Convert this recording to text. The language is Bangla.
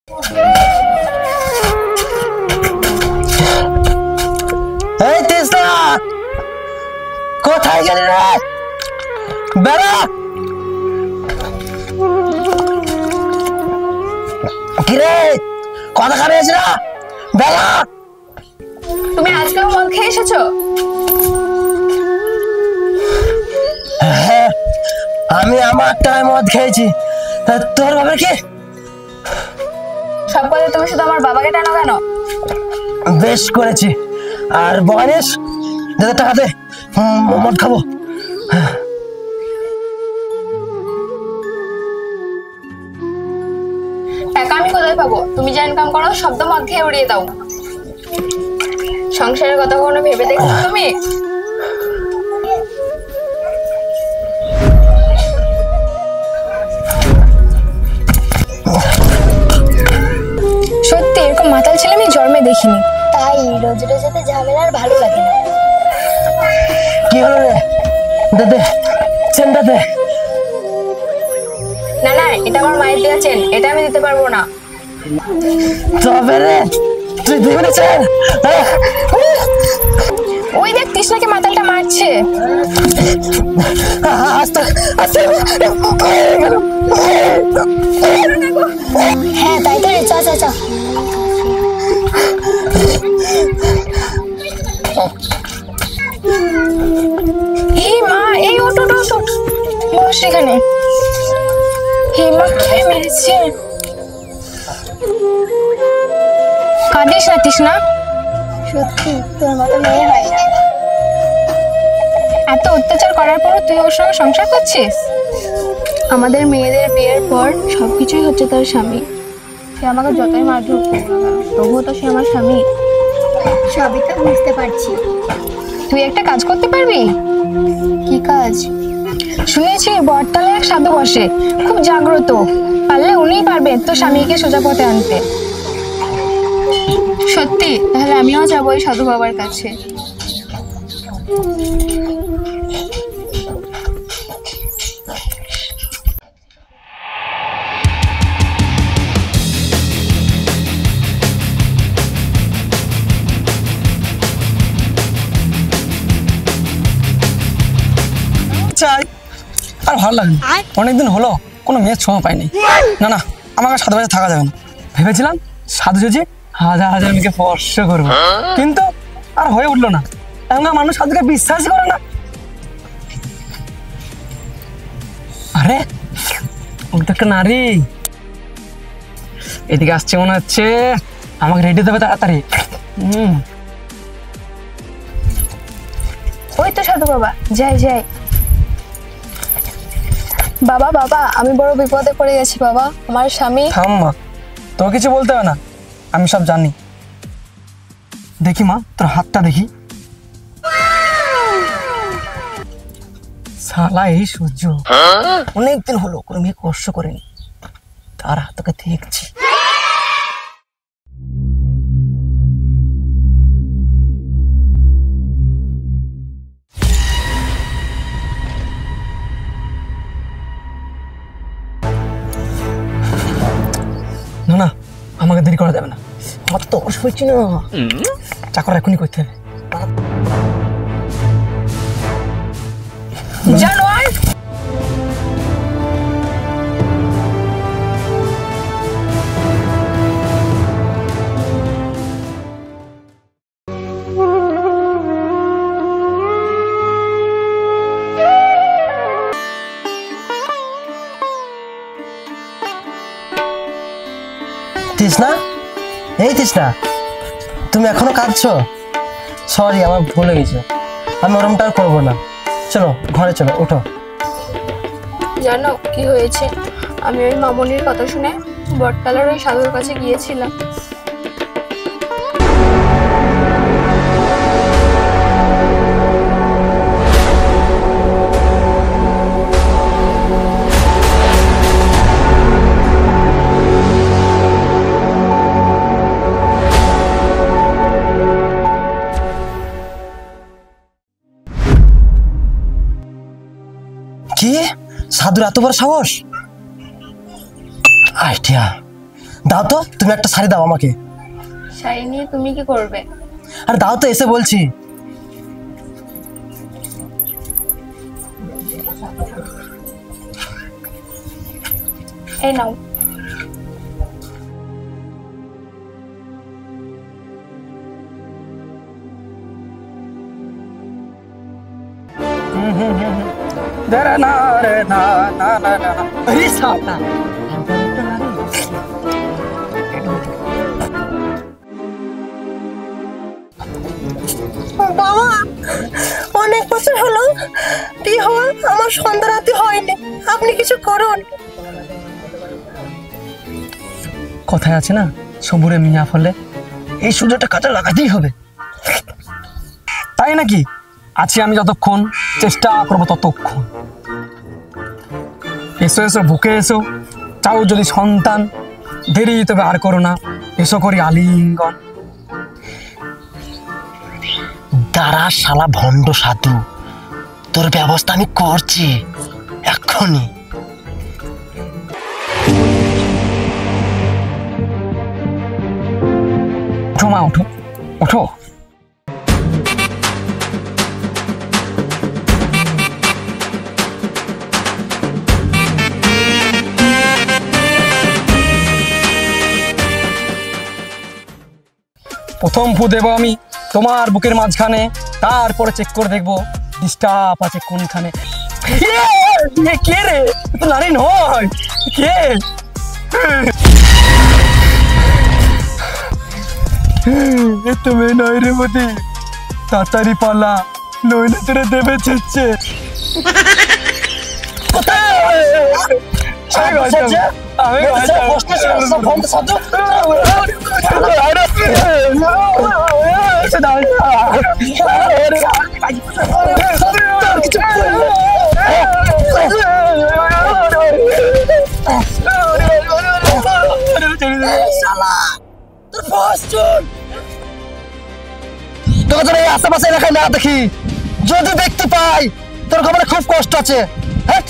এই তেজনা, কোথায় গেলি রে? বেড়া কিরে, কথা খাবে আছে না? বেড়া, তুমি আজকেও মদ খেয়ে এসেছো? হ্যাঁ, আমি আমার টাইম মদ খেয়েছি। তোর বাবা কি? সব কথা তুমি শুধু আমার বাবাকে টানো কেন? বেশ করেছি। আর বয়স দাদা, টাকা দে, মদ খাবো। টাকা আমি কোথায় পাবো? তুমি যা ইনকাম করো সব তো মদ খেয়ে উড়িয়ে দাও। সংসারের কথা কখনো ভেবে দেখছো তুমি? সত্যি এরকম মাতাল ছেলে আমি জন্মে দেখিনি। তাই রোজ রোজ এতে ঝামেলা আর ভালো লাগে না। কি হলো রে? দে চেনটা দে। না না, এটা আমার মায়ের দেওয়া চেন, এটা আমি দিতে পারবো না। তবে রে, তুই দিবি না চেন? ওই দেখ তৃষ্ণাকে মাতালটা মারছে। আস্তে আস্তে। হ্যাঁ তাই তো রে, চা চা চা। হে মা, এই ওটো বস এখানে। হে মা, কে মেরেছে? কাঁদিস না তৃষ্ণা। সত্যি তোর মতো মেয়ে হয় না। এত অত্যাচার করার পরও তুই ওর সঙ্গে সংসার করছিস? আমাদের মেয়েদের বিয়ের পর সবকিছুই হচ্ছে তার স্বামী। সে আমাকে যতই মারধর করুক না কেন, তবুও তো সে আমার স্বামী। সবই তো বুঝতে পারছি। তুই একটা কাজ করতে পারবি? কি কাজ? শুনেছি বটতলায় এক সাধু বসে, খুব জাগ্রত। পারলে উনিই পারবেন তোর স্বামীকে সোজা পথে আনতে। সত্যি? তাহলে আমিও যাবো ওই সাধু বাবার কাছে। চাই আর ভালো লাগে না। অনেকদিন হলো কোনো মেয়ের ছোঁয়া পাইনি। না না, আমাকে সাধু বাজে থাকা যাবে না। ভেবেছিলাম সাধু যদি হাজার হাজার মেয়েকে স্পর্শ করবো, কিন্তু আর হয়ে উঠলো না। এখনকার মানুষ সাধুকে বিশ্বাসই করে না। আরে ওটা তো একটা নারী, এদিকে আসছে মনে হচ্ছে। আমাকে রেডি দেবে তাড়াতাড়ি। ওই তো সাধু বাবা, যাই যাই। বাবা বাবা, আমি বড় বিপদে পড়ে গেছি বাবা। আমার স্বামী। থাম মা, তোর কিছু বলতে হবে না, আমি সব জানি। দেখি মা, তোর হাতটা দেখি। শালা এই সূর্য, অনেকদিন হলো কোনো মেয়ে কষ্ট করেনি, তার তোকে দেখছি। না না, আমাকে দেরি করা যাবে না, আমার তো অবশ্য হচ্ছে না। চাকর এখনই করতে হবে। জানোয়ার! তৃষ্ণা, এই তৃষ্ণা, তুমি এখনো কাঁদছো? সরি, আমার ভুলে গেছে। আমি ওরমটা আর করবো না। চলো ঘরে চলো, ওঠো। জানো কি হয়েছে? আমি ওই মামনির কথা শুনে বটতলার ওই সাধুর কাছে গিয়েছিলাম। কি? সাধুর এত বড় সাহস? আইডিয়া, দাও তো, তুমি একটা শাড়ি দাও আমাকে। শাড়ি নিয়ে তুমি কি করবে? আর দাও তো, এসে বলছি। এই নাও। আরে সালা, বাবা অনেক বছর হলো বিয়ে হওয়া, আমার সন্ধ্যা রাতে হয়নি, আপনি কিছু করুন। কথায় আছে না, সবুরে মিয়া ফলে, এই সুযোগটা কাজে লাগাতেই হবে। তাই নাকি? আছি আমি যতক্ষণ, চেষ্টা করবো ততক্ষণ। এসো এসো, বুকে এসো, চাও যদি সন্তান, দেরি তবে আর করো না, এসো করি আলিঙ্গন। দাঁড়া শালা ভণ্ড সাধু, তোর ব্যবস্থা আমি করছি এক্ষুনি। উঠো মা, উঠো উঠো। প্রথম ফু দেবো আমি তোমার বুকের মাঝখানে, তারপরে চেক করে দেখবো ডিস্টার্ব আছে কোনখানে। কে রে? তো নারী নয়, কে? তুমি নয় রে মোদি, তাড়াতাড়ি পালা, নইলে তোরে দেবে ছেচ্ছে। তোকে এই আশেপাশে এলাকায় না দেখি, যদি দেখতে পাই তোর খবরে খুব কষ্ট আছে। হ্যাঁ